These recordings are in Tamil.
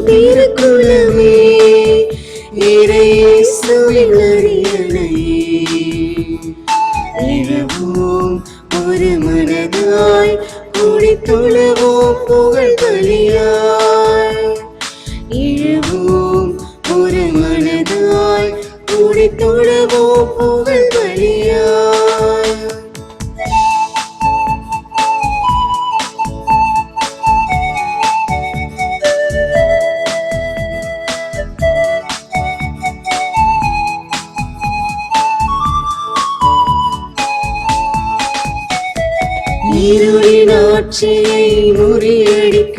திருக்குலமே, இயேசுவின் அரியணையே, எழுவோம் ஒரு மனதாய் கூடி தொழுவோம் புகழ் பலியாய். எழுவோம் ஒரு மனதாய் கூடி தொழுவோம் புகழ் பலியாய். இருளின் ஆட்சியை முறியடிக்க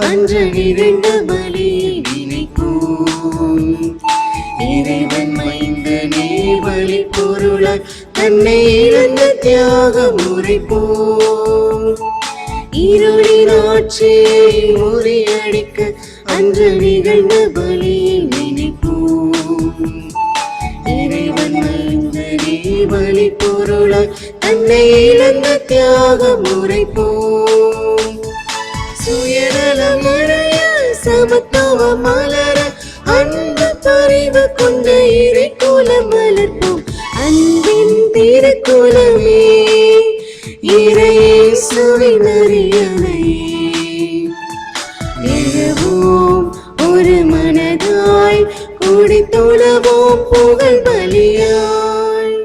அன்று நிறைந்த பலியை நினைக்கும். இறைவன் மைந்தனே பலி பொருளாய் தன்னை இழந்த தியாகம் உரைப்போம். இருளின் ஆட்சியை முறியடிக்க அன்று நிகழ்ந்த பலியை நினைப்போம். இறைவன் மைந்தனே பலி பொருளாய் தன்னை இழந்த தியாகம் உரைப்போம். சுயநலம் அடைய சமத்துவம் மலர அன்பு பரிவு கொண்ட இறைக்குலம் வளர்ப்போம். அன்பின் திருக்குலமே, இயேசுவின் அரியணையே, எழுவோம் ஒரு மனதாய் கூடி தொழுவோம் புகழ் பலியாய்.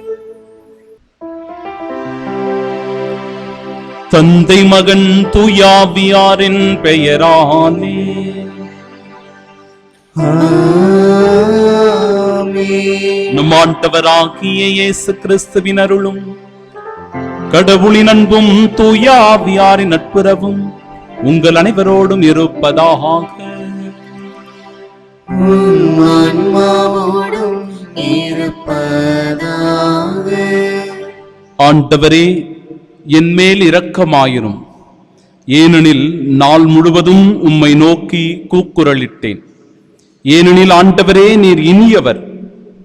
தந்தை மகன் தூயாவியாரின் பெயராலே நம் ஆண்டவராகிய இயேசு கிறிஸ்துவின் அருளும் கடவுளின் அன்பும் தூயாவியாரின் நட்புறவும் உங்கள் அனைவரோடும் இருப்பதாக. ஆண்டவரே, என் மேல் இரக்கமாயிரும், ஏனெனில் நாள் முழுவதும் உம்மை நோக்கி கூக்குரலிட்டேன். ஏனெனில் ஆண்டவரே, நீர் இனியவர்,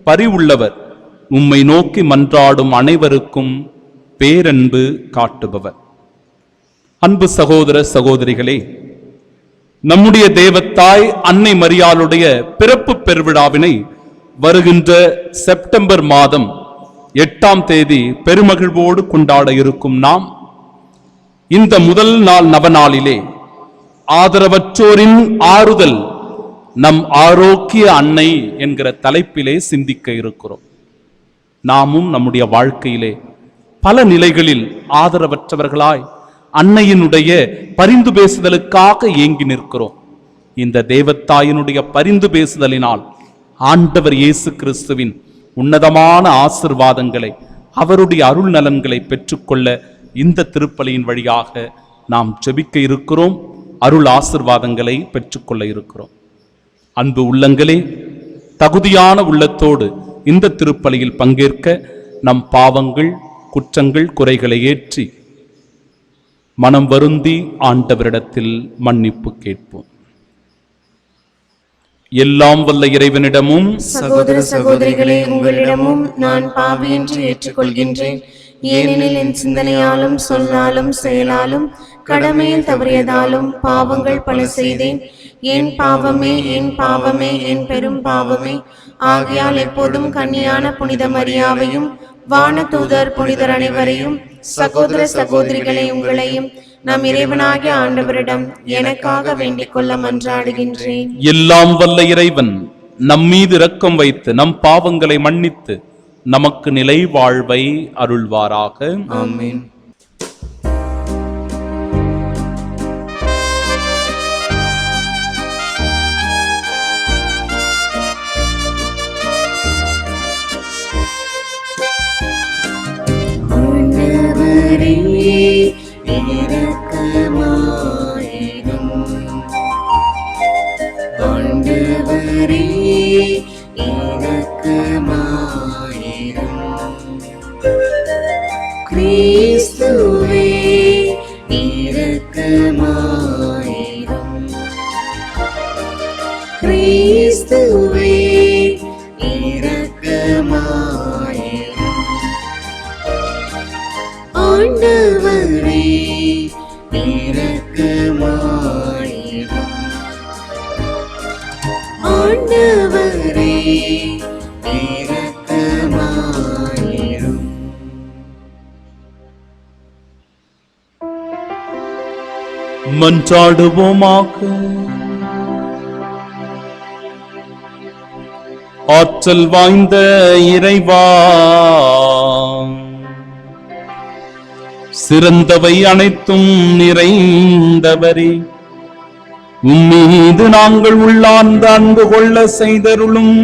பரிவுள்ளவர், உம்மை நோக்கி மன்றாடும் அனைவருக்கும் பேரன்பு காட்டுபவர். அன்பு சகோதர சகோதரிகளே, நம்முடைய தேவத்தாய் அன்னை மரியாளுடைய பிறப்பு பெருவிழாவினை வருகின்ற செப்டம்பர் மாதம் 8ஆம் தேதி பெருமகிழ்வோடு கொண்டாட இருக்கும் நாம் இந்த முதல் நாள் நவநாளிலே ஆதரவற்றோரின் ஆறுதல் நம் ஆரோக்கிய அன்னை என்கிற தலைப்பிலே சிந்திக்க இருக்கிறோம். நாமும் நம்முடைய வாழ்க்கையிலே பல நிலைகளில் ஆதரவற்றவர்களாய் அன்னையினுடைய பரிந்து பேசுதலுக்காக ஏங்கி நிற்கிறோம். இந்த தேவத்தாயினுடைய பரிந்து பேசுதலினால் ஆண்டவர் இயேசு கிறிஸ்துவின் உன்னதமான ஆசிர்வாதங்களை, அவருடைய அருள் நலன்களை பெற்றுக்கொள்ள இந்த திருப்பலியின் வழியாக நாம் ஜெபிக்க இருக்கிறோம். அருள் ஆசிர்வாதங்களை பெற்றுக்கொள்ள இருக்கிறோம். அன்பு உள்ளங்களே, தகுதியான உள்ளத்தோடு இந்த திருப்பலியில் பங்கேற்க நம் பாவங்கள், குற்றங்கள், குறைகளை ஏற்றி மனம் வருந்தி ஆண்டவரிடத்தில் மன்னிப்பு கேட்போம். எல்லாம் வல்ல இறைவனிடமும் சகோதர சகோதரிகளே, உங்களிடமும் நான் பாவி என்று ஏற்றுக்கொள்கின்றேன். ஏனெனில் என் சிந்தனையாலும் சொல்லாலும் செயலாலும் கடமையில் தவறியதாலும் பாவங்கள் பல செய்தேன். என் பாவமே, என் பாவமே, என் பெரும் பாவமே. ஆகையால் எப்போதும் கன்னியான புனித மரியாவையும் வானதூதர் புனிதர் அனைவரையும், சகோதர சகோதரிகளை உங்களையும் நம் இறைவனாகிய ஆண்டவரிடம் எனக்காக வேண்டிக் கொள்ள மன்றாடுகின்றேன். எல்லாம் வல்ல இறைவன் நம் மீது இரக்கம் வைத்து நம் பாவங்களை மன்னித்து நமக்கு நிலை வாழ்வை அருள்வாராக. ஆமென். கிறிஸ்துவே இரக்கமாயிரும். கிறிஸ்துவே இரக்கமாயிரும். ஆண்டவரே இரக்கமாயிரும். இரக்கமாயிரும். மன்றாடுவோமாக. ஆற்றல் வாய்ந்த இறைவா, சிறந்தவை அனைத்தும் நிறைந்தவரே, உம்மீது நாங்கள் உள்ளார்ந்த அன்பு கொள்ள செய்தருளும்.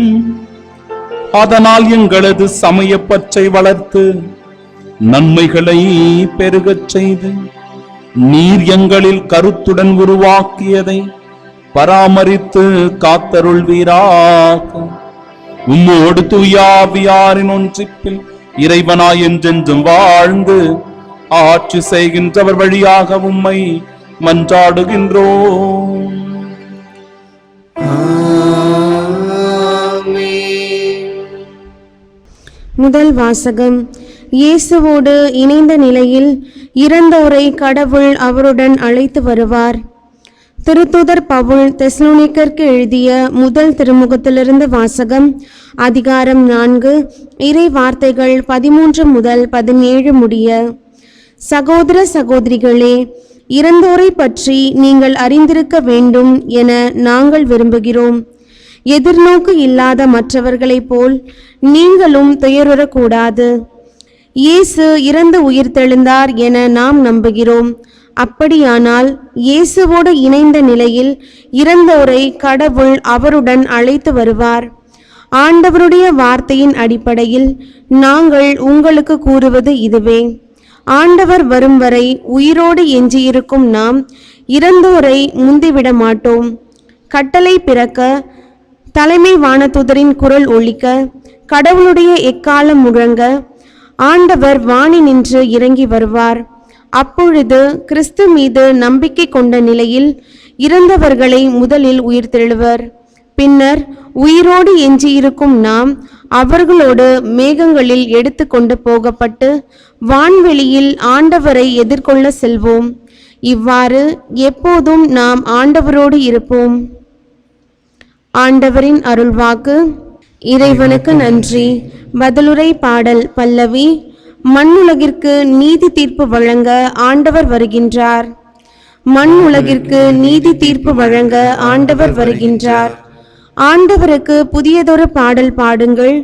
அதனால் எங்களது சமயப்பற்றை வளர்த்து நன்மைகளை பெருகச் செய்து நீர் எங்களில் கருத்துடன் உருவாக்கியதை பராமரித்து காத்தருள்வீராக. உம்மோடு தூயாவியாரின் ஒன்றிப்பில் இறைவனாய் என்றென்றும் வாழ்ந்து ஆட்சி செய்கின்றவர் வழியாக உம்மை மன்றாடுகின்றோம். முதல் வாசகம். இயேசுவோடு இணைந்த நிலையில் இறந்தோரை கடவுள் அவருடன் அழைத்து வருவார். திருத்தூதர் பவுல் தெசலோனிக்கருக்கு எழுதிய முதல் திருமுகத்திலிருந்து வாசகம். அதிகாரம் 4, இறை வார்த்தைகள் 13 முதல் 17 முடிய. சகோதர சகோதரிகளே, இறந்தோரை பற்றி நீங்கள் அறிந்திருக்க வேண்டும் என நாங்கள் விரும்புகிறோம். எதிர்நோக்கு இல்லாத மற்றவர்களைப் போல் நீங்களும் துயருறக்கூடாது. இயேசு இறந்து உயிர்த்தெழுந்தார் என நாம் நம்புகிறோம். அப்படியானால் இயேசுவோடு இணைந்த நிலையில் இறந்தோரை கடவுள் அவருடன் அழைத்து வருவார். ஆண்டவருடைய வார்த்தையின் அடிப்படையில் நாங்கள் உங்களுக்கு கூறுவது இதுவே: ஆண்டவர் வரும் வரை உயிரோடு எஞ்சியிருக்கும் நாம் இறந்தோரை முந்திவிட மாட்டோம். கட்டளை பிறக்க, தலைமை வானதூதரின் குரல் ஒலிக்க, கடவுளுடைய எக்காலம் முழங்க, ஆண்டவர் வானி நின்று இறங்கி வருவார். அப்பொழுது கிறிஸ்து மீது நம்பிக்கை கொண்ட நிலையில் இறந்தவர்களை முதலில் உயிர்த்தெழுவர். பின்னர் உயிரோடு எஞ்சியிருக்கும் நாம் அவர்களோடு மேகங்களில் எடுத்து கொண்டு போகப்பட்டு வான்வெளியில் ஆண்டவரை எதிர்கொள்ள செல்வோம். இவ்வாறு எப்போதும் நாம் ஆண்டவரோடு இருப்போம். ஆண்டவரின் அருள்வாக்கு. இறைவனுக்கு நன்றி. பதிலுரை பாடல் பல்லவி. மண்ணுலகிற்கு நீதி தீர்ப்பு வழங்க ஆண்டவர் வருகின்றார். மண்ணுலகிற்கு நீதி தீர்ப்பு வழங்க ஆண்டவர் வருகின்றார். ஆண்டவருக்கு புதியதொரு பாடல் பாடுங்கள்.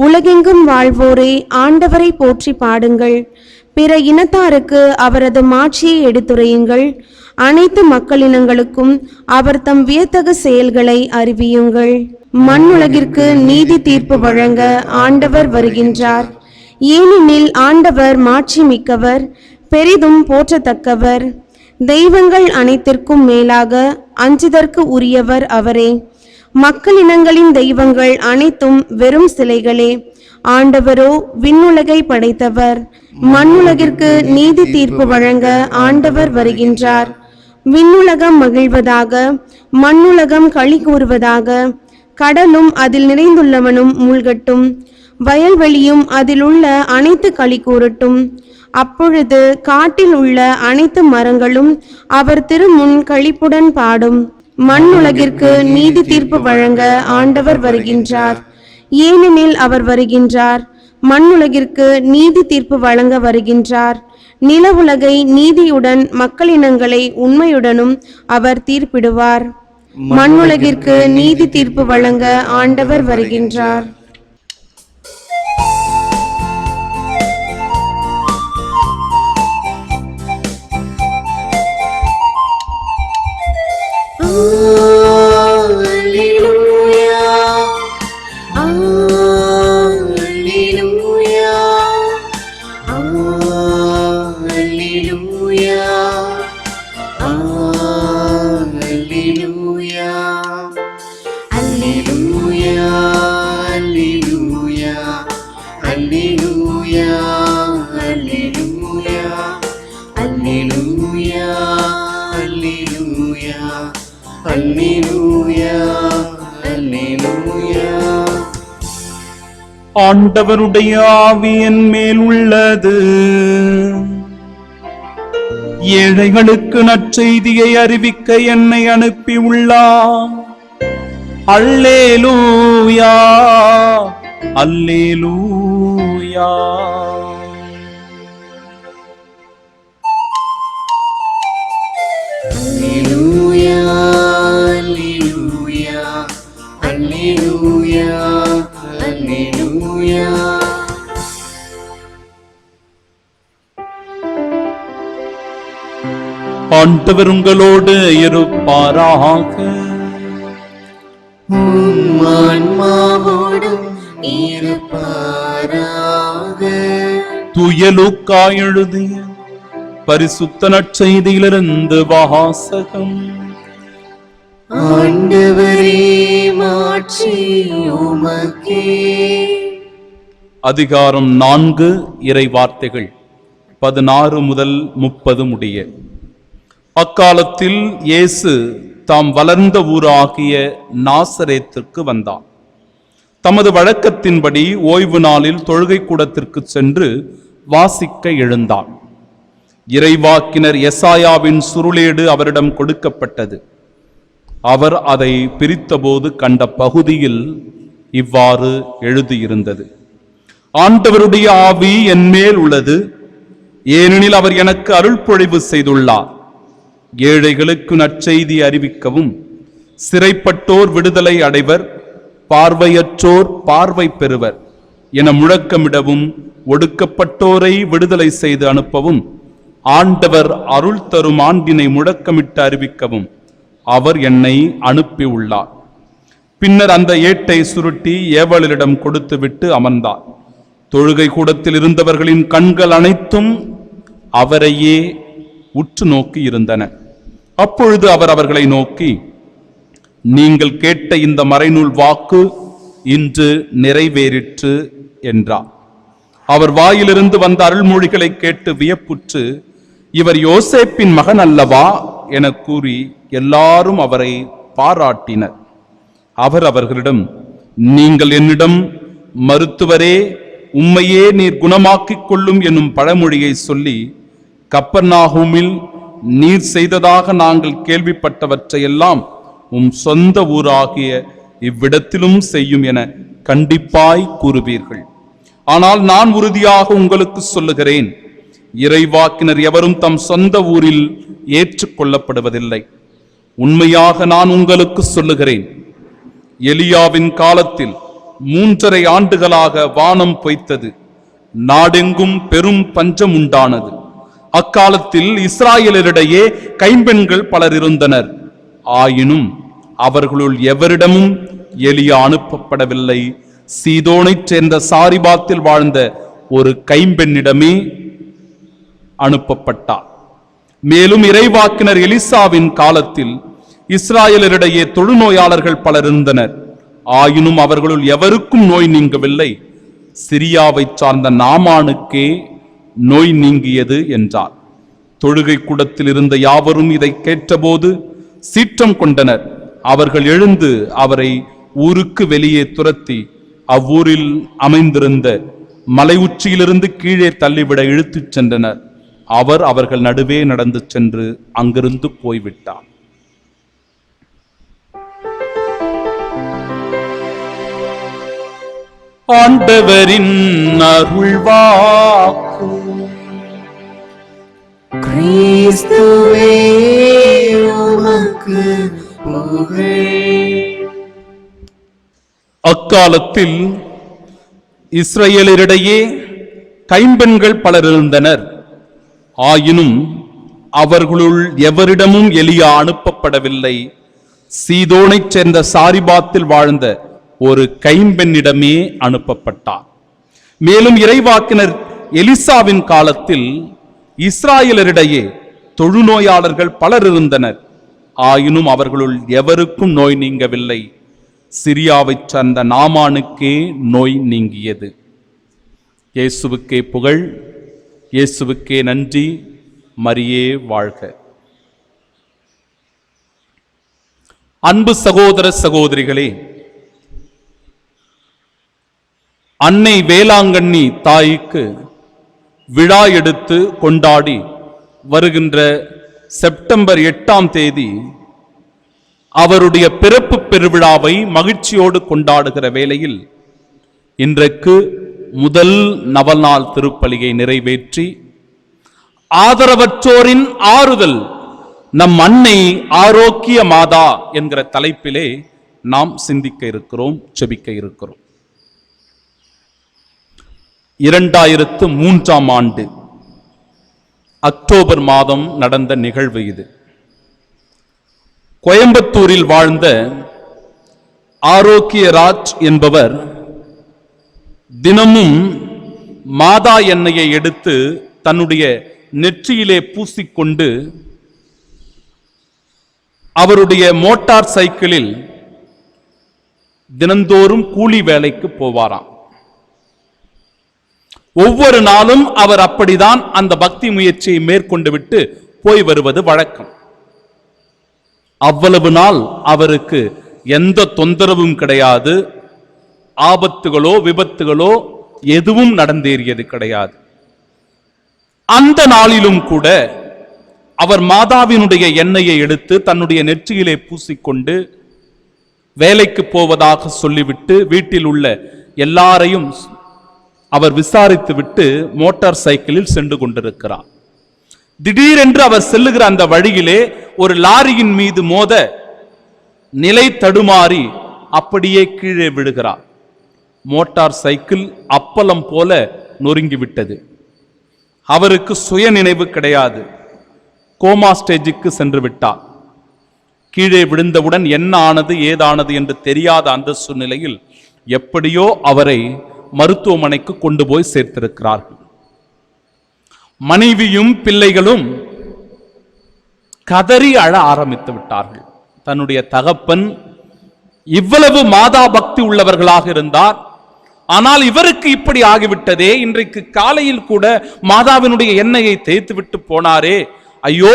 உலகெங்கும் வாழ்வோரே, ஆண்டவரை போற்றி பாடுங்கள். பிற இனத்தாருக்கு அவரது மாட்சியை எடுத்துரையுங்கள். அனைத்து மக்களினங்களுக்கும் அவர் தம் வியத்தகு செயல்களை அறிவியுங்கள். மண்ணுலகிற்கு நீதி தீர்ப்பு வழங்க ஆண்டவர் வருகின்றார். ஏனெனில் ஆண்டவர் மாட்சி மிக்கவர், பெரிதும் போற்றத்தக்கவர். தெய்வங்கள் அனைத்திற்கும் மேலாக அஞ்சுதற்கு உரியவர் அவரே. மக்களினங்களின் தெய்வங்கள் அனைத்தும் வெறும் சிலைகளே. ஆண்டவரோ விண்ணுலகை படைத்தவர். மண்ணுலகிற்கு நீதி தீர்ப்பு வழங்க ஆண்டவர் வருகின்றார். விண்ணுலகம் மகிழ்வதாக, மண்ணுலகம் களி கூறுவதாக. கடலும் அதில் நிறைந்துள்ளவனும் மூழ்கட்டும், வயல்வெளியும் அதில் உள்ள அனைத்து களி கூறட்டும். அப்பொழுது காட்டில் உள்ள அனைத்து மரங்களும் அவர் திருமுன் களிப்புடன் பாடும். மண்ணுலகிற்கு நீதி தீர்ப்பு வழங்க ஆண்டவர் வருகின்றார். ஏனெனில் அவர் வருகின்றார். மண்ணுலகிற்கு நீதி தீர்ப்பு வழங்க வருகின்றார். நில உலகை நீதியுடன், மக்களினங்களை உண்மையுடனும் அவர் தீர்ப்பிடுவார். மண்ணுலகிற்கு நீதி தீர்ப்பு வழங்க ஆண்டவர் வருகின்றார். ஆண்டவருடைய ஆவி என் மேல் உள்ளது. ஏழைகளுக்கு நற்செய்தியை அறிவிக்க என்னை அனுப்பி உள்ளார். அல்லேலூயா அல்லேலூயா. அல்லேலூயா அல்லேலூயா அல்லேலூயா. ஆண்டவர் உங்களோடு இருப்பாராக. உம் ஆன்மாவோடும் இருப்பாராக. தூய லூக்கா எழுதிய பரிசுத்த நற்செய்தியிலிருந்து வாசகம். ஆண்டவரே மாட்சி உமக்கே. அதிகாரம் 4, இறை வார்த்தைகள் 16 முதல் 30 முடிய. அக்காலத்தில் இயேசு தாம் வளர்ந்த ஊராகிய நாசரேத்திற்கு வந்தார். தமது வழக்கத்தின்படி ஓய்வு நாளில் தொழுகை கூடத்திற்கு சென்று வாசிக்க எழுந்தார். இறைவாக்கினர் எசாயாவின் சுருளேடு அவரிடம் கொடுக்கப்பட்டது. அவர் அதை பிரித்தபோது கண்ட பகுதியில் இவ்வாறு எழுதியிருந்தது: ஆண்டவருடைய ஆவி என் மேல் உள்ளது, ஏனெனில் அவர் எனக்கு அருள்பொழிவு செய்துள்ளார். ஏழைகளுக்கு நற்செய்தி அறிவிக்கவும், சிறைப்பட்டோர் விடுதலை அடைவர், பார்வையற்றோர் பார்வை பெறுவர் என முழக்கமிடவும், ஒடுக்கப்பட்டோரை விடுதலை செய்து அனுப்பவும், ஆண்டவர் அருள் தரும் ஆண்டினை முழக்கமிட்டு அறிவிக்கவும் அவர் என்னை அனுப்பியுள்ளார். பின்னர் அந்த ஏட்டை சுருட்டி ஏவலரிடம் கொடுத்துவிட்டு அமர்ந்தார். தொழுகை கூடத்தில் இருந்தவர்களின் கண்கள் அனைத்தும் அவரையே உற்று நோக்கி இருந்தன. அப்பொழுது அவர் அவர்களை நோக்கி, நீங்கள் கேட்ட இந்த மறைநூல் வாக்கு இன்று நிறைவேறிற்று என்றார். அவர் வாயிலிருந்து வந்த அருள்மொழிகளை கேட்டு வியப்புற்று, இவர் யோசேப்பின் மகன் அல்லவா என கூறி எல்லாரும் அவரை பாராட்டினர். அவர் அவர்களிடம், நீங்கள் என்னிடம் மருத்துவரே உம்மையே நீர் குணமாக்கிக் கொள்ளும் என்னும் பழமொழியை சொல்லி, கப்பர்நாகூமில் நீர் செய்ததாக நாங்கள் கேள்விப்பட்டவற்றையெல்லாம் உம் சொந்த ஊராகிய இவ்விடத்திலும் செய்யும் என கண்டிப்பாய் கூறுவீர்கள். ஆனால் நான் உறுதியாக உங்களுக்கு சொல்லுகிறேன், இறைவாக்கினர் எவரும் தம் சொந்த ஊரில் ஏற்றுக்கொள்ளப்படுவதில்லை. உண்மையாக நான் உங்களுக்கு சொல்லுகிறேன், எலியாவின் காலத்தில் 3½ ஆண்டுகளாக வானம் பொய்த்தது, நாடெங்கும் பெரும் பஞ்சம் உண்டானது. அக்காலத்தில் இஸ்ராயலரிடையே கைம்பெண்கள் பலர் இருந்தனர். ஆயினும் அவர்களுள் எவரிடமும் எலியா அனுப்பப்படவில்லை. சீதோனைச் சேர்ந்த சாரிபாத்தில் வாழ்ந்த ஒரு கைம்பெண்ணிடமே அனுப்பப்பட்டார். மேலும் இறைவாக்கினர் எலிசாவின் காலத்தில் இஸ்ராயலரிடையே தொழுநோயாளர்கள் பலர் இருந்தனர். ஆயினும் அவர்களுள் எவருக்கும் நோய் நீங்கவில்லை. சிரியாவை சார்ந்த நாமானுக்கே நோய் நீங்கியது என்றார். தொழுகை கூடத்தில் இருந்த யாவரும் இதை கேட்டபோது சீற்றம் கொண்டனர். அவர்கள் எழுந்து அவரை ஊருக்கு வெளியே துரத்தி அவ்வூரில் அமைந்திருந்த மலை உச்சியிலிருந்து கீழே தள்ளிவிட இழுத்துச் சென்றனர். அவர் அவர்கள் நடுவே நடந்து சென்று அங்கிருந்து போய்விட்டார். ஆண்டவரின் அருள்வாக்கு. கிறிஸ்துவே உமக்கு புகழ். அக்காலத்தில் இஸ்ரவேலரிடையே கைம்பெண்கள் பலர் இருந்தனர். ஆயினும் அவர்களுள் எவரிடமும் எலியா அனுப்பப்படவில்லை. சீதோனைச் சேர்ந்த சாரிபாத்தில் வாழ்ந்த ஒரு கைம்பெண்ணிடமே அனுப்பப்பட்டார். மேலும் இறைவாக்கினர் எலிசாவின் காலத்தில் இஸ்ராயலரிடையே தொழுநோயாளர்கள் பலர் இருந்தனர். ஆயினும் அவர்களுள் எவருக்கும் நோய் நீங்கவில்லை. சிரியாவைச் சார்ந்த நாமானுக்கே நோய் நீங்கியது. இயேசுவுக்கே புகழ், இயேசுவுக்கே நன்றி, மரியே வாழ்க. அன்பு சகோதர சகோதரிகளே, அன்னை வேளாங்கண்ணி தாய்க்கு விழா எடுத்து கொண்டாடி வருகின்ற செப்டம்பர் 8ஆம் தேதி அவருடைய பிறப்பு பெருவிழாவை மகிழ்ச்சியோடு கொண்டாடுகிற வேளையில் இன்றைக்கு முதல் நவநாள் திருப்பலியை நிறைவேற்றி ஆதரவற்றோரின் ஆறுதல் நம் அன்னை ஆரோக்கிய மாதா என்கிற தலைப்பிலே நாம் சிந்திக்க இருக்கிறோம், செபிக்க இருக்கிறோம். 2003 ஆண்டு அக்டோபர் மாதம் நடந்த நிகழ்வு இது. கோயம்புத்தூரில் வாழ்ந்த ஆரோக்கியராஜ் என்பவர் தினமும் மாதா எண்ணெயை எடுத்து தன்னுடைய நெற்றியிலே பூசிக்கொண்டு அவருடைய மோட்டார் சைக்கிளில் தினந்தோறும் கூலி வேலைக்கு போவாராம். ஒவ்வொரு நாளும் அவர் அப்படிதான் அந்த பக்தி முயற்சியை மேற்கொண்டு விட்டு போய் வருவது வழக்கம். அவ்வளவு நாள் அவருக்கு எந்த தொந்தரவும் கிடையாது, ஆபத்துகளோ விபத்துகளோ எதுவும் நடந்தேறியது கிடையாது. அந்த நாளிலும் கூட அவர் மாதாவினுடைய எண்ணெயை எடுத்து தன்னுடைய நெற்றியிலே பூசிக்கொண்டு வேலைக்கு போவதாக சொல்லிவிட்டு வீட்டில் உள்ள எல்லாரையும் அவர் விசாரித்து விட்டு மோட்டார் சைக்கிளில் சென்று கொண்டிருக்கிறார். திடீரென்று அவர் செல்லுகிற அந்த வழியிலே ஒரு லாரியின் மீது மோத நிலை தடுமாறி அப்படியே கீழே விழுகிறார். மோட்டார் சைக்கிள் அப்பளம் போல நொறுங்கிவிட்டது. அவருக்கு சுய நினைவு கிடையாது, கோமா ஸ்டேஜுக்கு சென்று விட்டார். கீழே விழுந்தவுடன் என்ன ஆனது ஏதானது என்று தெரியாத அந்த சூழ்நிலையில் எப்படியோ அவரை மருத்துவமனைக்கு கொண்டு போய் சேர்த்திருக்கிறார்கள். மனைவியும் பிள்ளைகளும் கதறி அழ ஆரம்பித்து விட்டார்கள். தன்னுடைய தகப்பன் இவ்வளவு மாதா பக்தி உள்ளவர்களாக இருந்தார், ஆனால் இவருக்கு இப்படி ஆகிவிட்டதே. இன்றைக்கு காலையில் கூட மாதாவினுடைய எண்ணெயை தேய்த்து விட்டு போனாரே, ஐயோ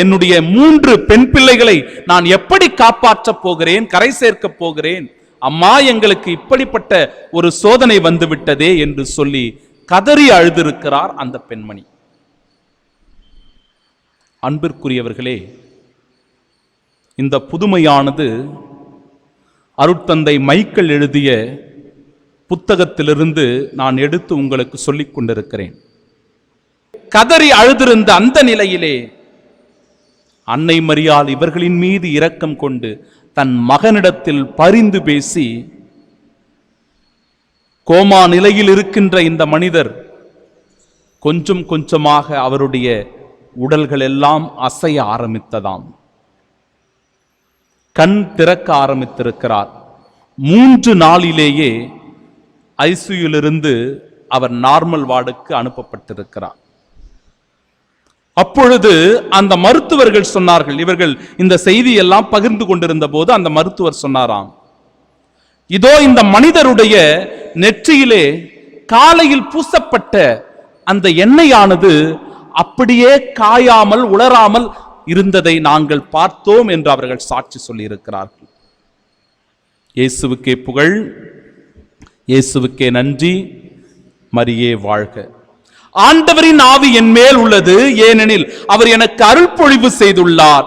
என்னுடைய 3 பெண் பிள்ளைகளை நான் எப்படி காப்பாற்றப் போகிறேன், கரை சேர்க்கப் போகிறேன், அம்மா எங்களுக்கு இப்படிப்பட்ட ஒரு சோதனை வந்து விட்டதே என்று சொல்லி கதறி அழுதிருக்கிறார் அந்த பெண்மணி. அன்பிற்குரியவர்களே, இந்த புதுமையானது அருட்தந்தை மைக்கேல் எழுதிய புத்தகத்திலிருந்து நான் எடுத்து உங்களுக்கு சொல்லிக் கொண்டிருக்கிறேன். கதறி அழுதிருந்த அந்த நிலையிலே அன்னை மரியாள் இவர்களின் மீது இரக்கம் கொண்டு தன் மகனிடத்தில் பரிந்து பேசி, கோமா நிலையில் இருக்கின்ற இந்த மனிதர் கொஞ்சம் கொஞ்சமாக அவருடைய உடல்கள் எல்லாம் அசைய ஆரம்பித்ததாம். கண் திறக்க ஆரம்பித்திருக்கிறார். 3 நாளிலேயே ஐசியூலிருந்து அவர் நார்மல் வார்டுக்கு அனுப்பப்பட்டிருக்கிறார். அப்பொழுது அந்த மருத்துவர்கள் சொன்னார்கள், இவர்கள் இந்த செய்தியெல்லாம் பகிர்ந்து கொண்டிருந்த போது அந்த மருத்துவர் சொன்னாராம், இதோ இந்த மனிதருடைய நெற்றியிலே காலையில் பூசப்பட்ட அந்த எண்ணெயானது அப்படியே காயாமல் உலராமல் இருந்ததை நாங்கள் பார்த்தோம் என்று அவர்கள் சாட்சி சொல்லி இருக்கிறார்கள். இயேசுவுக்கே புகழ், இயேசுவுக்கே நன்றி, மரியே வாழ்க. ஆண்டவரின் ஆவி என் மேல் உள்ளது, ஏனெனில் அவர் எனக்கு அருள் பொழிவு செய்துள்ளார்.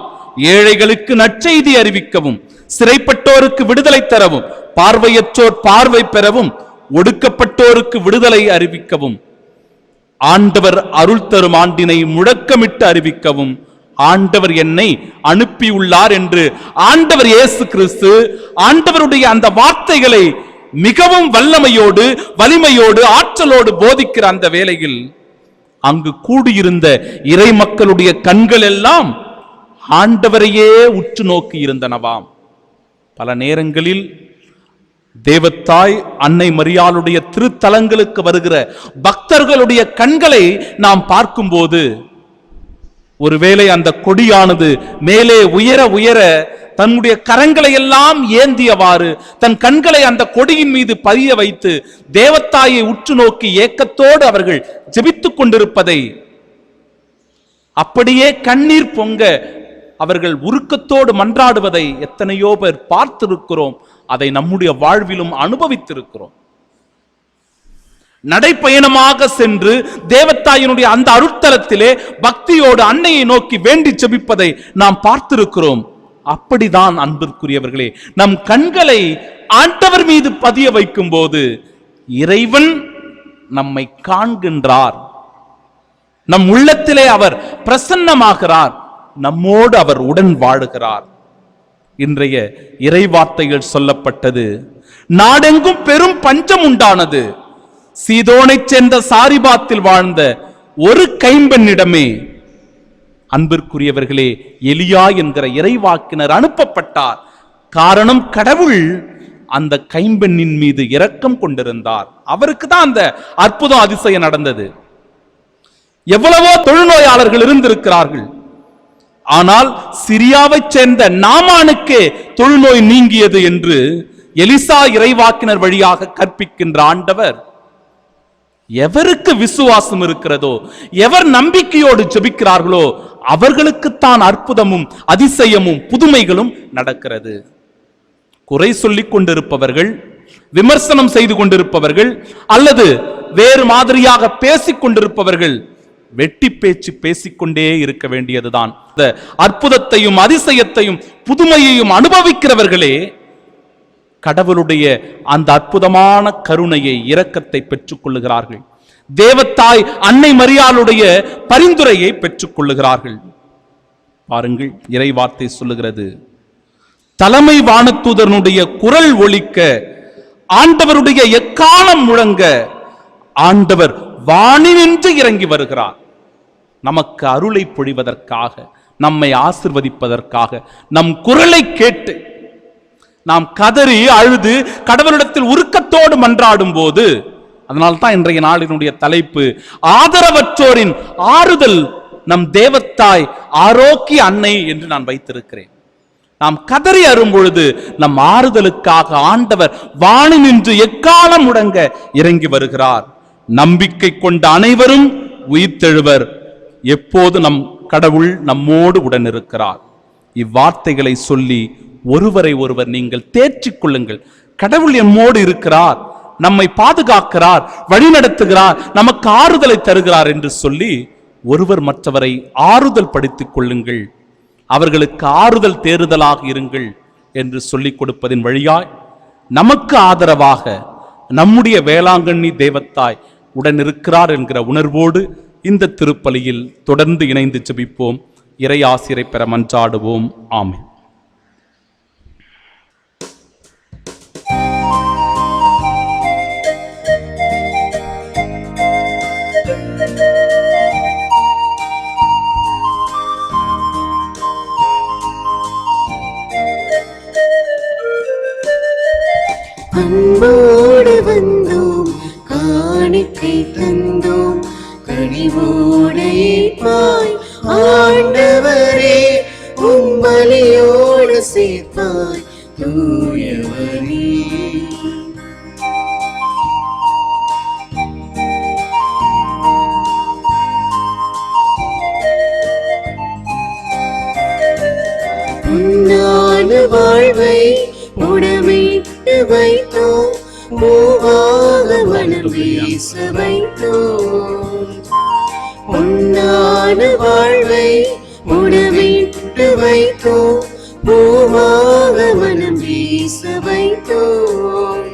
ஏழைகளுக்கு நற்செய்தி அறிவிக்கவும், சிறைப்பட்டோருக்கு விடுதலை தரவும், பார்வையற்றோர் பார்வை பெறவும், ஒடுக்கப்பட்டோருக்கு விடுதலை அறிவிக்கவும், ஆண்டவர் அருள் தரும் ஆண்டினை முழக்கமிட்டு அறிவிக்கவும் ஆண்டவர் என்னை அனுப்பியுள்ளார் என்று ஆண்டவர் இயேசு கிறிஸ்து ஆண்டவருடைய அந்த வார்த்தைகளை மிகவும் வல்லமையோடு வலிமையோடு ஆற்றலோடு போதிக்கிற அந்த வேளையில் அங்கு கூடியிருந்த இறை மக்களுடைய கண்கள் எல்லாம் ஆண்டவரையே உற்று நோக்கி இருந்தனவாம். பல நேரங்களில் தேவத்தாய் அன்னை மரியாளுடைய திருத்தலங்களுக்கு வருகிற பக்தர்களுடைய கண்களை நாம் பார்க்கும்போது, ஒருவேளை அந்த கொடியானது மேலே உயர உயர தன்னுடைய கரங்களை எல்லாம் ஏந்தியவாறு தன் கண்களை அந்த கொடியின் மீது பதிய வைத்து தேவத்தாயை உற்று நோக்கி ஏக்கத்தோடு அவர்கள் ஜெபித்துக் கொண்டிருப்பதை, அப்படியே கண்ணீர் பொங்க அவர்கள் உருக்கத்தோடு மன்றாடுவதை எத்தனையோ பேர் பார்த்திருக்கிறோம். அதை நம்முடைய வாழ்விலும் அனுபவித்திருக்கிறோம். நடைப்பயணமாக சென்று தேவத்தாயினுடைய அந்த அருட்தலத்திலே பக்தியோடு அன்னையை நோக்கி வேண்டி ஜெபிப்பதை நாம் பார்த்திருக்கிறோம். அப்படிதான் அன்பிற்குரியவர்களே, நம் கண்களை ஆண்டவர் மீது பதிய வைக்கும் போது இறைவன் நம்மை காண்கின்றார், நம் உள்ளத்திலே அவர் பிரசன்னமாகிறார், நம்மோடு அவர் உடன் வாழுகிறார். இன்றைய இறைவார்த்தைகள் சொல்லப்பட்டது, நாடெங்கும் பெரும் பஞ்சம் உண்டானது. சீதோனைச் சேர்ந்த சாரிபாத்தில் வாழ்ந்த ஒரு கைம்பெண்ணிடமே அன்பிற்குரியவர்களே எலியா என்கிற இறைவாக்கினர் அனுப்பப்பட்டார். காரணம், கடவுள் அந்த கைம்பெண்ணின் மீது இரக்கம் கொண்டிருந்தார். அவருக்கு தான் அந்த அற்புதம் அதிசயம் நடந்தது. எவ்வளவோ தொழுநோயாளர்கள் இருந்திருக்கிறார்கள், ஆனால் சிரியாவை சேர்ந்த நாமானுக்கே தொழுநோய் நீங்கியது என்று எலிசா இறைவாக்கினர் வழியாக கற்பிக்கின்ற ஆண்டவர், எவருக்கு விசுவாசம் இருக்கிறதோ, எவர் நம்பிக்கையோடு ஜெபிக்கிறார்களோ அவர்களுக்குத்தான் அற்புதமும் அதிசயமும் புதுமைகளும் நடக்கிறது. குறை சொல்லிக் கொண்டிருப்பவர்கள், விமர்சனம் செய்து கொண்டிருப்பவர்கள், அல்லது வேறு மாதிரியாக பேசிக் கொண்டிருப்பவர்கள் வெட்டி பேச்சு பேசிக்கொண்டே இருக்க வேண்டியதுதான். இந்த அற்புதத்தையும் அதிசயத்தையும் புதுமையையும் அனுபவிக்கிறவர்களே கடவுளுடைய அந்த அற்புதமான கருணையை, இரக்கத்தை பெற்றுக் கொள்ளுகிறார்கள். தேவத்தாய் அன்னை மரியாளுடைய பரிந்துரையை பெற்றுக் கொள்ளுகிறார்கள். பாருங்கள், இறைவார்த்தை சொல்லுகிறது, தலைமை வானதூதனுடைய குரல் ஒலிக்க, ஆண்டவருடைய எக்காலம் முழங்க, ஆண்டவர் வானினின்று இறங்கி வருகிறார். நமக்கு அருளை பொழிவதற்காக, நம்மை ஆசிர்வதிப்பதற்காக, நம் குரலை கேட்டு நாம் கதறி அழுது கடவுளிடத்தில் உருக்கத்தோடு மன்றாடும் போது, அதனால்தான் இன்றைய நாளினுடைய தலைப்பு ஆதரவற்றோரின் ஆறுதல் நம் தேவத்தாய் ஆரோக்கிய அன்னை என்று நான் வைத்திருக்கிறேன். நாம் கதறி அரும் பொழுது நம் ஆறுதலுக்காக ஆண்டவர் வானி நின்று எக்காலம் முழங்க இறங்கி வருகிறார். நம்பிக்கை கொண்ட அனைவரும் உயிர்த்தெழுவர். எப்போது நம் கடவுள் நம்மோடு உடன் இருக்கிறார். இவ்வார்த்தைகளை சொல்லி ஒருவரை ஒருவர் நீங்கள் தேற்றிக் கொள்ளுங்கள். கடவுள் நம்மோடு இருக்கிறார், நம்மை பாதுகாக்கிறார், வழிநடத்துகிறார், நமக்கு ஆறுதலை தருகிறார் என்று சொல்லி ஒருவர் மற்றவரை ஆறுதல் படுத்திக் கொள்ளுங்கள். அவர்களுக்கு ஆறுதல் தேறுதலாக இருங்கள் என்று சொல்லிக் கொடுப்பதின் வழியாய் நமக்கு ஆதரவாக நம்முடைய வேளாங்கண்ணி தேவத்தாய் உடன் இருக்கிறார் என்கிற உணர்வோடு இந்த திருப்பலியில் தொடர்ந்து இணைந்து ஜெபிப்போம். இறை ஆசிரை பெற மன்றாடுவோம். ஆமென். அன்போடு வந்தோம், காணிக்கை தந்தோம், கனிவோடு ஏற்பாய் ஆண்டவரே, உம்பலியோடு சேர்ப்பாய் தூயவரே. உன்னான வாழ்வை உடமைத்து வைத்தோம், பூவாக மனம் வீச வைத்தோம். உன்னான வாழ்வை உடமைத்து வைத்தோம், பூவாக மனம் வீச வைத்தோம்.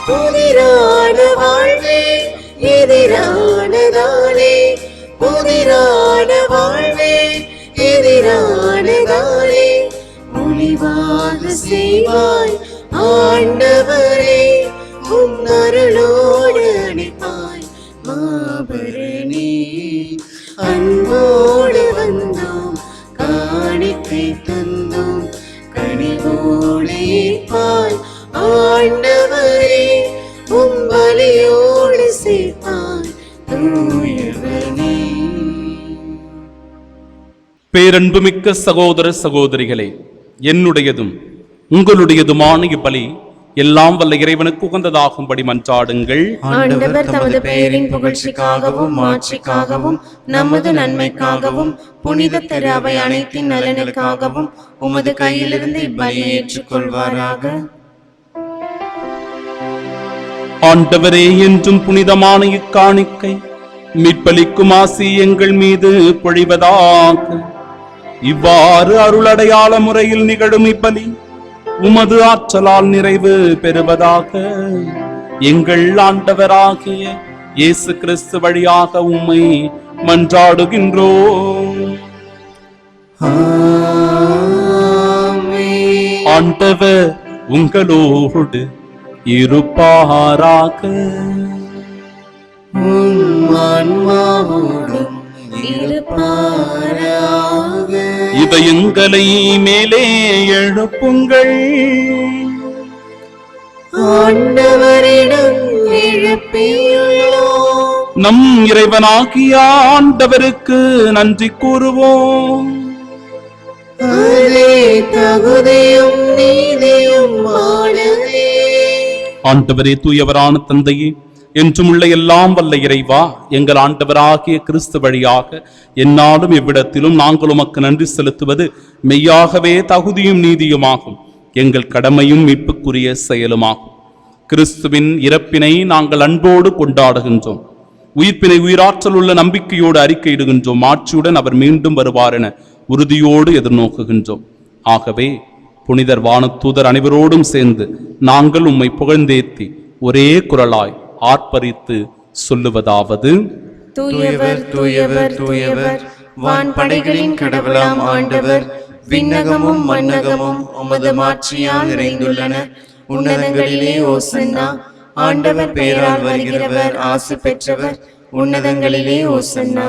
புதிரான வாழ்வே எதிரானதாலே, புதிரான வாழ்வே எதிரானதாலே, ஒளிவாக செய்வாய் ஆண்டவரே, உம் அருளோடு அணைப்பாய் மாபரணி. அன்போடு வந்தோம், காணிக்கை தந்தோம், கனிவோடு ஏற்பாய் ஆண்டவரே, உம் பலியோடு சேர்ப்பாய் தூயவனே. பேரன்புமிக்க சகோதர சகோதரிகளே, என்னுடையதும் உங்களுடையதுமான இப்பலி எல்லாம் வல்ல இறைவனுக்கு உகந்ததாகும்படி மன்றாடுங்கள். ஆண்டவர் தமது பெயரின் புகழ்ச்சிக்காகவும் மாட்சிக்காகவும் நமது நன்மைக்காகவும் புனித திரு அவை அனைத்தின் நலனுக்காகவும் உமது கையிலிருந்து இப்பலியை ஏற்றுக்கொள்வாராக. ஆண்டவரே, என்றும் புனிதமான இக்காணிக்கை மீட்பளிக்கும் ஆசி எங்கள் மீது பொழிவதாக. இவ்வாறு அருளடையாள முறையில் நிகழும் இப்பலி உமது ஆற்றலால் நிறைவு பெறுவதாக எங்கள் ஆண்டவராகிய இயேசு கிறிஸ்து வழியாக உம்மை மன்றாடுகின்றோம். ஆண்டவர் உங்களோடு இருப்பாராக. இதயங்களை மேலே எழுப்புங்கள், ஆண்டவரிடம் எழுப்பியுள்ளோம். நம் இறைவனாகிய ஆண்டவருக்கு நன்றி கூறுவோம். அதே தகுதியும் நீதியும் ஆனதே. ஆண்டவரே, தூயவரான தந்தையே, என்றும் உள்ள எல்லாம் வல்ல இறைவா, எங்கள் ஆண்டவராகிய கிறிஸ்து வழியாக எந்நாளும் எவ்விடத்திலும் நாங்கள் உமக்கு நன்றி செலுத்துவது மெய்யாகவே தகுதியும் நீதியுமாகும், எங்கள் கடமையும் மீட்புக்குரிய செயலுமாகும். கிறிஸ்துவின் இறப்பினை நாங்கள் அன்போடு கொண்டாடுகின்றோம், உயிர்ப்பினை உயிராற்றல் உள்ள நம்பிக்கையோடு அறிக்கையிடுகின்றோம், ஆட்சியுடன் அவர் மீண்டும் வருவார் என உறுதியோடு எதிர்நோக்குகின்றோம். ஆகவே புனிதர் வானதூதர் அனைவரோடும் சேர்ந்து நாங்கள் உம்மை புகழ்ந்தேத்தி ஒரே குரலாய் ஆர்ப்பரித்து சொல்லுவதாவது: தூயவர் தூயவர் தூயவர், வான் படைகளின் கடவுளாம் ஆண்டவர், விண்ணகமும் மண்ணகமும் உமது மாட்சியால் நிறைந்துள்ளன. உன்னதங்களிலே ஓசன்னா. ஆண்டவர் பெயரால் வருகிறவர் ஆசி பெற்றவர், உன்னதங்களிலே ஓசன்னா.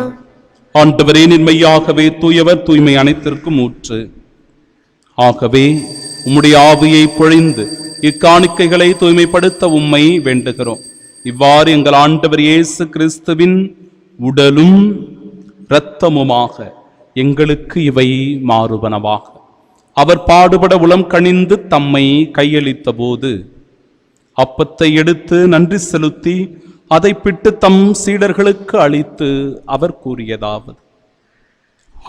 ஆண்டவரே, நின்மையாகவே தூயவர், தூய்மை அனைத்திற்கும் ஊற்று. ஆகவே உம்முடைய ஆவியை பொழிந்து இக்காணிக்கைகளை தூய்மைப்படுத்த உம்மை வேண்டுகிறோம். இவ்வாறு எங்கள் ஆண்டவர் இயேசு கிறிஸ்துவின் உடலும் இரத்தமுமாக எங்களுக்கு இவை மாறுவனவாக. அவர் பாடுபட உளம் கனிந்து தம்மை கையளித்த போது அப்பத்தை எடுத்து நன்றி செலுத்தி அதை பிட்டு தம் சீடர்களுக்கு அளித்து அவர் கூறியதாவது: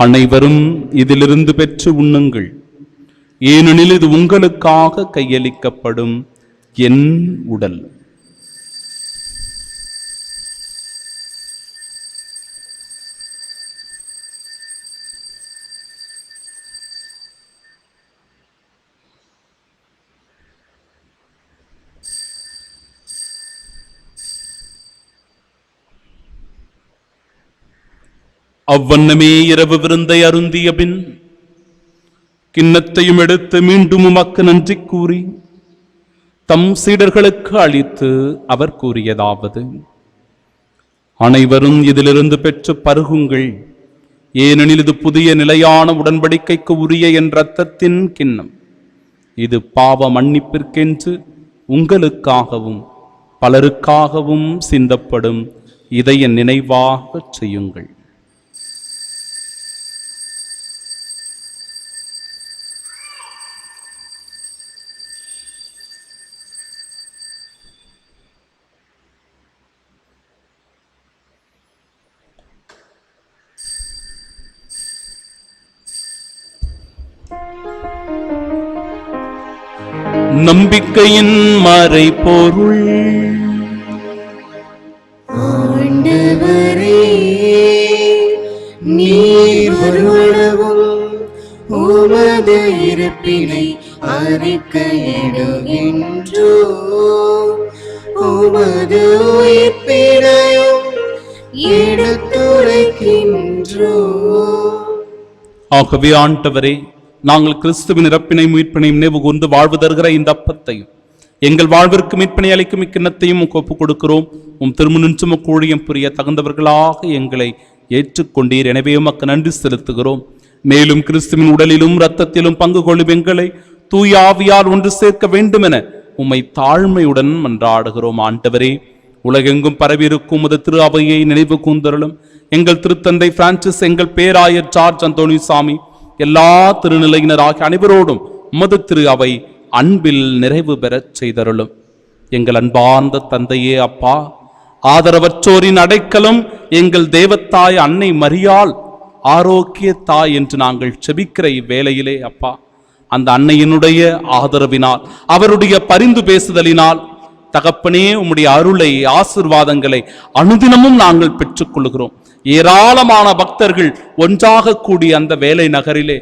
அனைவரும் இதிலிருந்து பெற்று உண்ணுங்கள், ஏனெனில் இது உங்களுக்காக கையளிக்கப்படும் என் உடல். அவ்வண்ணமே இரவு விருந்தை அருந்திய பின் கிண்ணத்தையும் எடுத்து மீண்டும் உமக்கு நன்றி கூறி தம் சீடர்களுக்கு அளித்து அவர் கூறியதாவது: அனைவரும் இதிலிருந்து பெற்று பருகுங்கள், ஏனெனில் இது புதிய நிலையான உடன்படிக்கைக்கு உரிய என் இரத்தத்தின் கிண்ணம். இது பாவ மன்னிப்பிற்கென்று உங்களுக்காகவும் பலருக்காகவும் சிந்தப்படும். இதை என் நினைவாக செய்யுங்கள். நம்பிக்கையின் மறைபொருள். ஆண்டவரே, நீர் வருவனவும் உமது இருப்பினை அறிக்கையிடுகின்றோம், உமது உயிர்ப்பினையும் எடுத்துரைக்கின்றோம். ஆகவே ஆண்டவரே, நாங்கள் கிறிஸ்துவின் இறப்பினை மீட்பினை நினைவு கூர்ந்து வாழ்வு தருகிற இந்த அப்பத்தையும் எங்கள் வாழ்விற்கு மீட்பினை அளிக்கும் இக்கிண்ணத்தையும் ஒப்புக் கொடுக்கிறோம். உம் திருமுன்னின்றும் ஊழியம் புரிய தகுந்தவர்களாக எங்களை ஏற்றுக்கொண்டீர். எனவே உமக்கு நன்றி செலுத்துகிறோம். மேலும் கிறிஸ்துவின் உடலிலும் இரத்தத்திலும் பங்கு கொள்ளும் எங்களை தூய ஆவியால் ஒன்று சேர்க்க வேண்டும் என உம்மை தாழ்மையுடன் மன்றாடுகிறோம். ஆண்டவரே, உலகெங்கும் பரவியிருக்கும் உமது திரு அவையை நினைவு கூர்ந்தருளும். எங்கள் திருத்தந்தை பிரான்சிஸ், எங்கள் பேராயர் ஜார்ஜ் அந்தோனிசாமி, எல்லா திருநிலையினராகிய அனைவரோடும் உமது திரு அவை அன்பில் நிறைவு பெறச் செய்தருளும். எங்கள் அன்பார்ந்த தந்தையே, அப்பா, ஆதரவற்றோரின் அடைக்கலம் எங்கள் தேவத்தாய் அன்னை மரியாள் ஆரோக்கிய தாய் என்று நாங்கள் செபிக்கிற இவ்வேளையிலே அப்பா, அந்த அன்னையினுடைய ஆதரவினால், அவருடைய பரிந்து பேசுதலினால் தகப்பனே, உம்முடைய அருளை, ஆசீர்வாதங்களை அனுதினமும் நாங்கள் பெற்றுக்கொள்கிறோம். ஏராளமான பக்தர்கள் ஒன்றாக கூடி அந்த வேலை நகரிலே,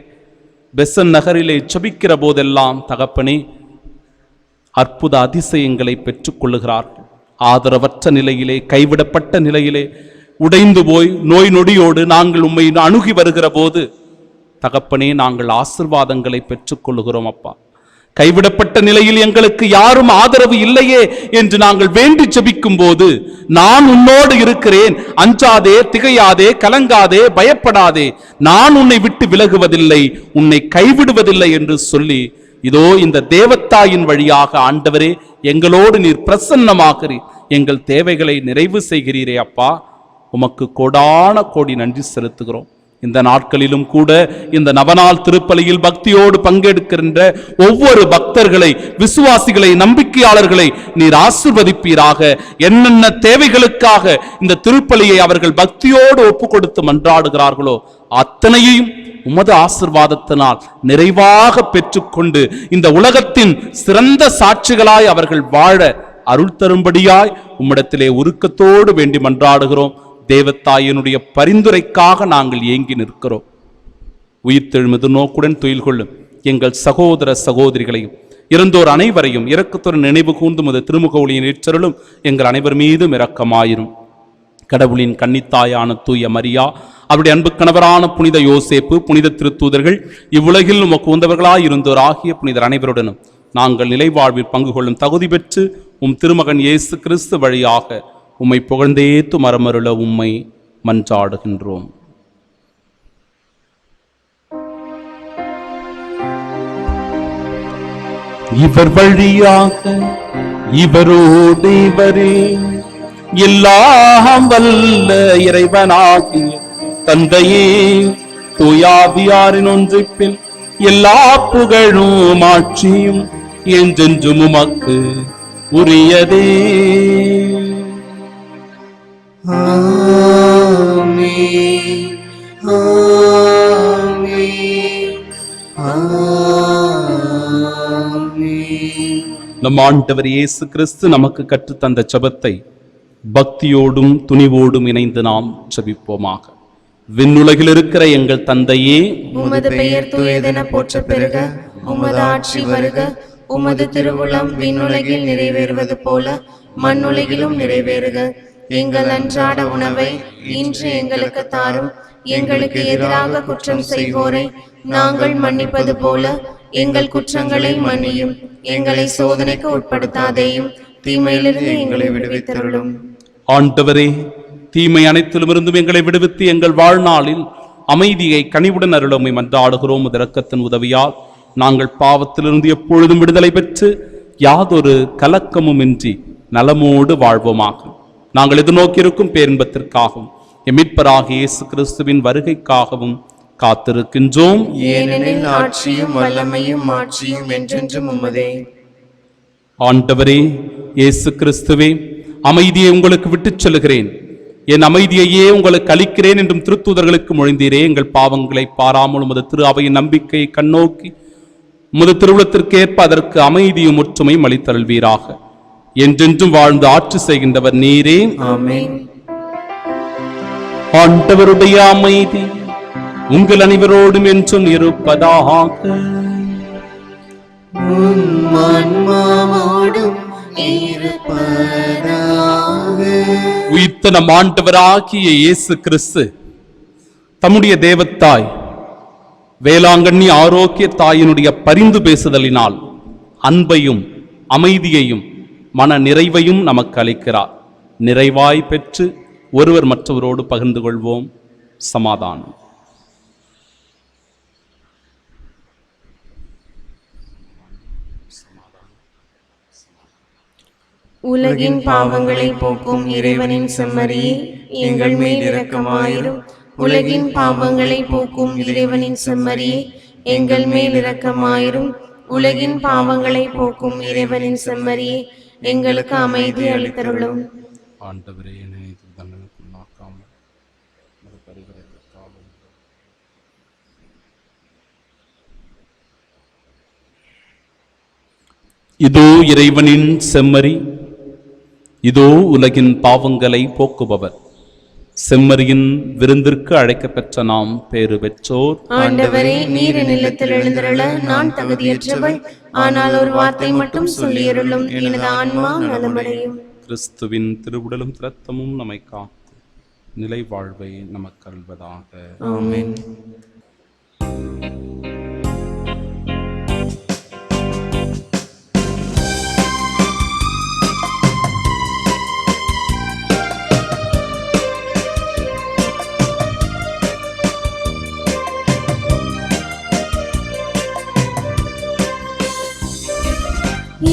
பெசன் நகரிலே ஜெபிக்கிற போதெல்லாம் தகப்பனே அற்புத அதிசயங்களை பெற்றுக் கொள்ளுகிறார்கள். ஆதரவற்ற நிலையிலே, கைவிடப்பட்ட நிலையிலே, உடைந்து போய் நோய் நொடியோடு நாங்கள் உம்மை அணுகி வருகிற போது தகப்பனே நாங்கள் ஆசீர்வாதங்களை பெற்றுக் கொள்ளுகிறோம். அப்பா, கைவிடப்பட்ட நிலையில் எங்களுக்கு யாரும் ஆதரவு இல்லையே என்று நாங்கள் வேண்டி ஜெபிக்கும் போது, நான் உன்னோடு இருக்கிறேன், அஞ்சாதே, திகையாதே, கலங்காதே, பயப்படாதே, நான் உன்னை விட்டு விலகுவதில்லை, உன்னை கைவிடுவதில்லை என்று சொல்லி, இதோ இந்த தேவத்தாயின் வழியாக ஆண்டவரே எங்களோடு நீர் பிரசன்னமாகிறீர், எங்கள் தேவைகளை நிறைவு செய்கிறீரே. அப்பா, உமக்கு கோடான கோடி நன்றி செலுத்துகிறோம். இந்த நாட்களிலும் கூட இந்த நவநாள் திருப்பலியில் பக்தியோடு பங்கெடுக்கின்ற ஒவ்வொரு பக்தர்களை, விசுவாசிகளை, நம்பிக்கையாளர்களை நீர் ஆசீர்வதிப்பீராக. என்னென்ன தேவைகளுக்காக இந்த திருப்பலியை அவர்கள் பக்தியோடு ஒப்பு கொடுத்து மன்றாடுகிறார்களோ அத்தனையையும் உமது ஆசீர்வாதத்தினால் நிறைவாக பெற்றுக்கொண்டு இந்த உலகத்தின் சிறந்த சாட்சிகளாய் அவர்கள் வாழ அருள் தரும்படியாய் உம்மிடத்திலே உருக்கத்தோடு வேண்டி மன்றாடுகிறோம். தேவத்தாயினுடைய பரிந்துரைக்காக நாங்கள் ஏங்கி நிற்கிறோம். உயிர்த்தெழுமது நோக்குடன் துயில் கொள்ளும் எங்கள் சகோதர சகோதரிகளையும் இறந்தோர் அனைவரையும் இரக்கத்துடன் நினைவு கூர்ந்து முத திருமுக ஒளியின் ஏற்றருளும் எங்கள் அனைவர் மீதும் இரக்கமாயிரும். கடவுளின் கன்னித்தாயான தூய மரியா, அவருடைய அன்பு கணவரான புனித யோசேப்பு, புனித திருத்தூதர்கள், இவ்வுலகில் உமக்கு உந்தவர்களாய் இருந்தோர் ஆகிய புனிதர் அனைவருடனும் நாங்கள் நிலைவாழ்வில் பங்கு கொள்ளும் தகுதி பெற்று உம் திருமகன் இயேசு கிறிஸ்து வழியாக உம்மை புகழ்ந்தேத்து மரமருள உம்மை மன்றாடுகின்றோம். இவர் வழியாக இவரோடு இவரே எல்லாம் வல்ல இறைவனாகிய தந்தையே, தூயாவியாரின் ஒன்றிப்பில் எல்லா புகழும் ஆட்சியும் என்றென்றும் உமக்கு உரியதே. ஆமென், ஆமென், ஆமென். நம் ஆண்டவர் இயேசு கிறிஸ்து நமக்கு கற்றுத்தந்த ஜெபத்தை பக்தியோடும் துணிவோடும் இணைந்து நாம் ஜெபிப்போமாக. விண்ணுலகில் இருக்கிற எங்கள் தந்தையே, உமது பெயர் தூயதென போற்றப் பெறுக, உமது ஆட்சி வருக, உமது திருவுளம் விண்ணுலகில் நிறைவேறுவது போல மண்ணுலகிலும் நிறைவேறுக. எங்கள் அன்றாட உணவை இன்று எங்களுக்கு தாரும். எங்களுக்கு எதிராக குற்றம் செய்வோரை நாங்கள் மன்னிப்பது போல எங்கள் குற்றங்களை மன்னியும். எங்களை சோதனைக்கு உட்படுத்தாதேயும், தீமையிலிருந்து எங்களை விடுவித்தருளும். ஆண்டவரே, தீமை அனைத்திலும் இருந்தும் எங்களை விடுவித்து எங்கள் வாழ்நாளில் அமைதியை கனிவுடன் அருளுமை மன்றாடுகிறோம். இரக்கத்தின் உதவியால் நாங்கள் பாவத்திலிருந்து எப்பொழுதும் விடுதலை பெற்று யாதொரு கலக்கமும் இன்றி நலமோடு வாழ்வோமாக. நாங்கள் எதிர்நோக்கியிருக்கும் பேரின்பத்திற்காகவும் மீட்பராகிய இயேசு கிறிஸ்துவின் வருகைக்காகவும் காத்திருக்கின்றோம். ஏனெனில் ஆட்சியும் வல்லமையும் மாட்சியும் என்றென்றும் உமதே. ஆண்டவரே இயேசு கிறிஸ்துவே, அமைதியை உங்களுக்கு விட்டுச் செல்கிறேன், என் அமைதியையே உங்களுக்கு அளிக்கிறேன் என்றும் திருத்தூதர்களுக்கு மொழிந்தீரே. எங்கள் பாவங்களை பாராமல் உமது திரு அவையின் நம்பிக்கையை கண்ணோக்கி உமது திருவுளத்திற்கேற்ப அதற்கு அமைதியும் ஒற்றுமையும் அளித்தருள்வீராக. என்றென்றும் வாழ்ந்து ஆட்சி செய்கின்றவர் நீரே. ஆமென். ஆண்டவருடைய அமைதி உங்கள் அனைவரோடும் என்றும் இருப்பதாக. உயிர்த்த நம் ஆண்டவராகிய இயேசு கிறிஸ்து தம்முடைய தேவத்தாய் வேளாங்கண்ணி ஆரோக்கிய தாயினுடைய பரிந்து பேசுதலினால் அன்பையும் அமைதியையும் மன நிறைவையும் நமக்கு அளிக்கிறார். நிறைவாய் பெற்று ஒருவர் மற்றவரோடு பகிர்ந்து கொள்வோம். சமாதானம். உலகின் பாவங்களை போக்கும் இறைவனின் செம்மறியே, எங்கள் மேல் இரக்கமாயிரும். உலகின் பாவங்களை போக்கும் இறைவனின் செம்மறியே, எங்கள் மேல் இரக்கமாயிரும். உலகின் பாவங்களை போக்கும் இறைவனின் செம்மறியே, எங்களுக்கு அமைதி அளித்தருளும். ஆண்டவரே, இதோ இறைவனின் செம்மறி, இதோ உலகின் பாவங்களை போக்குபவர். செம்மறியின் விருந்திற்கு அழைக்க பெற்ற நாம் பேறு பெற்றோர். ஆண்டவரே, நீர் என் இல்லத்தில் எழுந்தருள நான் தகுதியற்றவள். ஆனால் ஒரு வார்த்தை மட்டும் சொல்லியருளும், எனது ஆன்மா நலமடையும். கிறிஸ்துவின் திருவுடலும் இரத்தமும் நம்மை காக்கும் நிலை வாழ்வை நமக்கு அருள்வதாக. ஆமென்.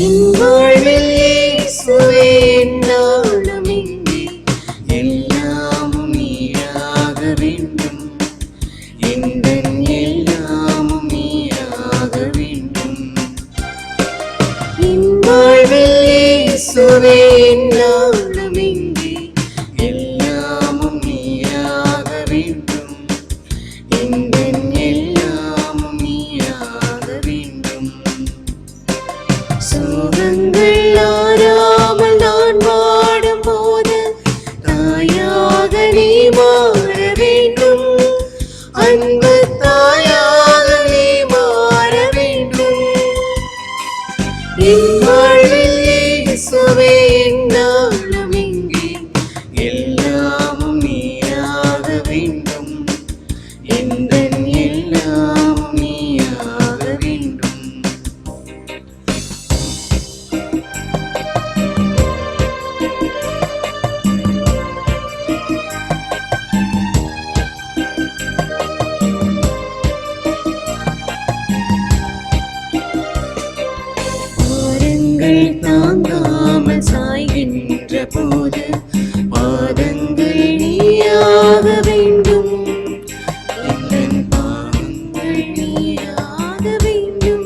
என் வாழ்வில் இயேசுவே என்னாலும் இங்கே எல்லாமும் நீயாக வேண்டும். எந்தன் எல்லாமும் நீயாக வேண்டும். என் வாழ்வில் இயேசுவே என்னாலும் இங்கே எல்லாமும் நீயாக வேண்டும். எந்தன் எல்லாமும் நீயாக வேண்டும். சோகங்கள் ஆறாமல் நான் வாடும்போது தாயாக நீ மாற வேண்டும். அன்பு தாயாக நீ மாற வேண்டும். என் வாழ்வில் இயேசுவே என்னாலும் இங்கே எல்லாமும் நீயாக வேண்டும். எந்தன் எல்லாமும் நீயாக வேண்டும். தாங்காமல் சாய்கின்ற போது பாதங்கள் நீயாக வேண்டும். என் பாதங்கள் நீயாக வேண்டும்.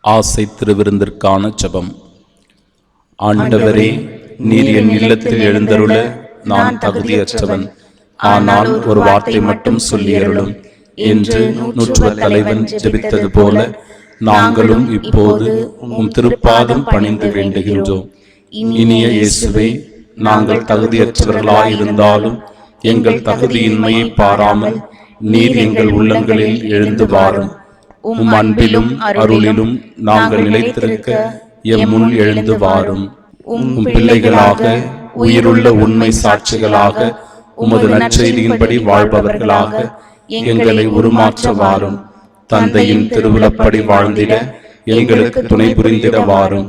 ஆசை திருவிருந்திற்கான ஜெபம். ஆண்டவரே, நீர் என் இல்லத்தில் எழுந்தருள நான் தகுதியற்றவன். ஆனால் ஒரு வார்த்தை மட்டும் சொல்லியருளும் என்று நூற்றுவ தலைவன் ஜெபித்தது போல நாங்களும் இப்போது உம் திருப்பாதம் பணிந்து வேண்டுகின்றோம். இனிய இயேசுவே, நாங்கள் தகுதியற்றவர்களாயிருந்தாலும் எங்கள் தகுதியின்மையை பாராமல் நீர் எங்கள் உள்ளங்களில் எழுந்து வாரும். உம் அன்பிலும் அருளிலும் நாங்கள் நிலைத்திருக்க எம் முன் எழுந்து வாரும். உம் பிள்ளைகளாக, உயிருள்ள உண்மை சாட்சிகளாக, உமது நற்செய்தியின்படி வாழ்பவர்களாக எங்களை உருமாற்ற வாரும். தந்தையின் திருவுளப்படி வாழ்ந்திட எங்களுக்கு துணை புரிந்திட வாரும்.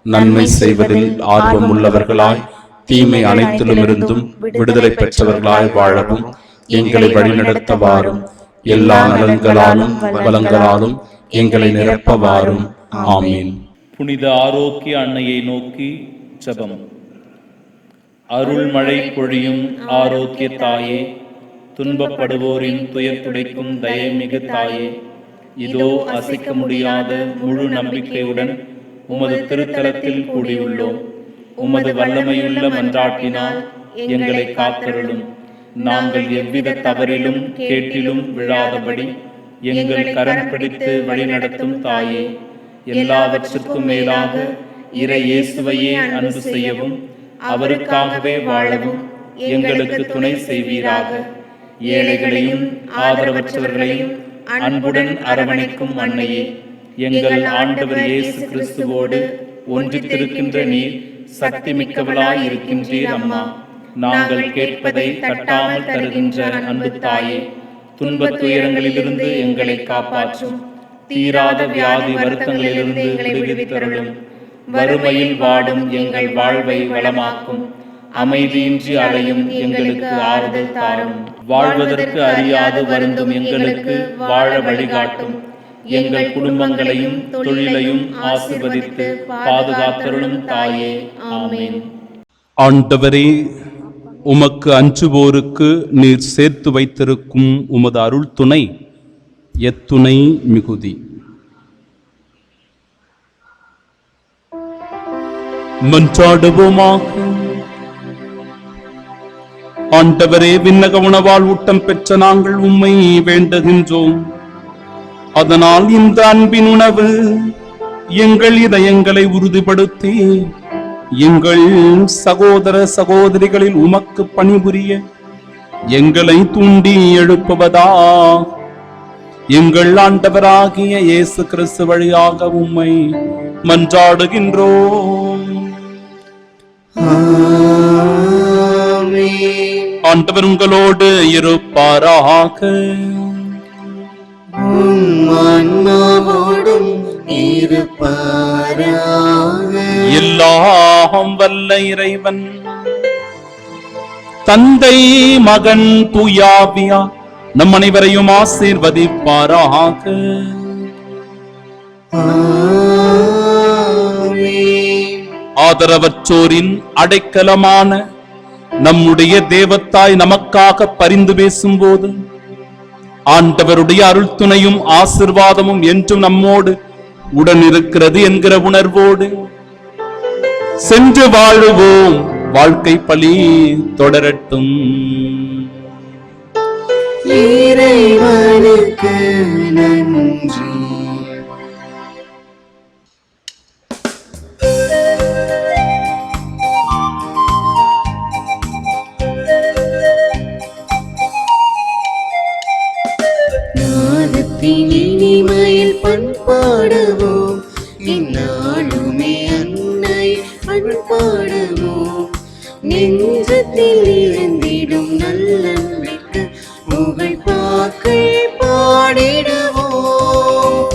நன்மை செய்வதில் ஆர்வம் உள்ளவர்களாய், தீமை அனைத்திலுமிருந்தும் விடுதலை பெற்றவர்களாய் வாழவும் எங்களை வழிநடத்த வாரும். எல்லா நலன்களாலும் வளங்களாலும் எங்களை நிரப்ப வாரும். ஆமீன். புனித ஆரோக்கிய அன்னையை நோக்கி ஜெபம். அருள்மழை பொழியும் ஆரோக்கிய தாயே, துன்பப்படுவோரின் துயர் துடைக்கும் தயமிகு தாயே, இதோ அசைக்க முடியாத முழு நம்பிக்கையுடன் உமது திருத்தலத்தில் கூடியுள்ளோம். உமது வல்லமையுள்ள மன்றாட்டினால் எங்களை காத்தருளும். நாங்கள் எவ்வித தவறிலும் கேட்டிலும் விழாதபடி எங்கள் கரம் பிடித்து வழிநடத்தும் தாயே, எல்லாவற்றிற்கும் மேலாக இறை இயேசுவையே அன்பு செய்யவும் அவருக்காகவே வாழவும் எங்களுக்கு துணை செய்வீராக. ஏழைகளையும் ஆதரவற்றவர்களையும் அன்புடன் அரவணைக்கும் அன்னையே, எங்கள் ஆண்டவர் இயேசு கிறிஸ்துவோடு ஒன்றித்திருக்கின்ற நீர் சக்தி மிக்கவளாய் இருக்கின்றீர் அம்மா. நாங்கள் கேட்பதை தட்டாமல் தருகின்ற அன்பு தாயே, துன்பத் துயரங்களிலிருந்து எங்களை காப்பாற்றும். தீராத வியாதி வருத்தங்களிலிருந்து விடுவித்தருளும். வறுமையில் வாடும் எங்கள் வாழ்வை வளமாக்கும். அமைதியின்றி அலையும் எங்களுக்கு ஆறுதல் தாரும். வாழ்வதற்கு அறியாது வருந்தும் எங்களுக்கு வாழ வழிகாட்டும். எங்கள் குடும்பங்களையும் தொழிலையும் ஆசீர்வதித்து பாதுகாத்தருளும் தாயே. ஆமென். ஆண்டவரே, உமக்கு அஞ்சுவோருக்கு நீர் சேர்த்து வைத்திருக்கும் உமது அருள் துணை எத்துணை மிகுதி. மன்றாடுவோமாக. ஆண்டவரே, விண்ணக உணவால் ஊட்டம் பெற்ற நாங்கள் உம்மை வேண்டுகின்றோம். அதனால் இந்த அன்பின் உணவு எங்கள் இதயங்களை உறுதிப்படுத்தி எங்கள் சகோதர சகோதரிகளில் உமக்கு பணிபுரிய எங்களை தூண்டி எழுப்புவதா எங்கள் ஆண்டவராகிய இயேசு கிறிஸ்து வழியாக உம்மை மன்றாடுகின்றோம். ஆண்டவர் உங்களோடு இருப்பாராக. ஆன்மாவோடும் இருப்பாராக. எல்லாம் வல்ல இறைவன் தந்தை மகன் தூயாவியா நம் அனைவரையும் ஆசீர்வதிப்பாராக. ஆதரவற்றோரின் அடைக்கலமான நம்முடைய தேவத்தாய் நமக்காக பரிந்து பேசும்போது ஆண்டவருடைய அருள் துணையும் ஆசிர்வாதமும் என்றும் நம்மோடு உடன் இருக்கிறது என்கிற உணர்வோடு சென்று வாழுவோம். வாழ்க்கை பலி தொடரட்டும். இறைவனுக்கு நன்றி. நாதத்தின் இனிமையில் பண்பாடுவோம், இந்நாளுமே அன்னை பண்பாடுவோம். நெஞ்சத்தில் இருந்திடும் நல்லன்மைக்கு புகழ் பாக்கள் பாடிடுவோம்.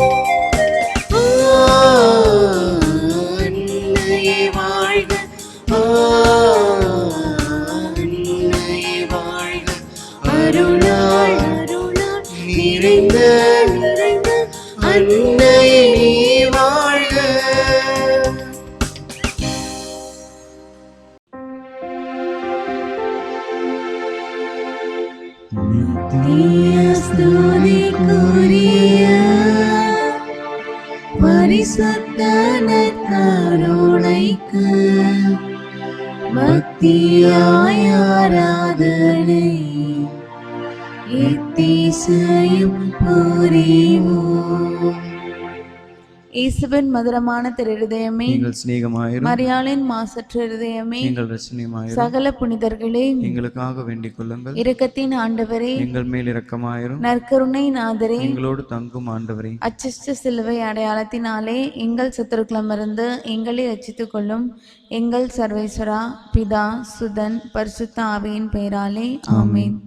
அன்னையே வாழ்க, அன்னையே வாழ்க. அருளால் அருளால் நிறைந்த நிறைந்த அன்னையே நீ வாழ்க. ஸ்துதிக்குரிய பரிசுத்த நற்கருணைக்கு பக்தியாய் ஆராதனை எத்திசையும் புரிவோம். இயேசுவின் மதுரமான திருஹிருதயமே, நீங்கள் சிநேகமாயிரும். மரியாளின் மாசற்ற இருதயமே, நீங்கள் ரட்சணியமாயிரும். சகல புனிதர்களே, எங்களுக்காக வேண்டிக் கொள்ளுங்கள். இரக்கத்தின் ஆண்டவரே, எங்கள் மேல் இரக்கமாயிரும். நற்கருணை நாதரே, எங்களோடு தங்கும் ஆண்டவரே, அச்சிஷ்ட சிலுவை அடையாளத்தினாலே எங்கள் சத்துருக்களமிருந்து எங்களை ரட்சித்துக் கொள்ளும். எங்கள் சர்வேஸ்வரா, பிதா, சுதன், பரிசுத்த ஆவியின் பெயராலே ஆமென்.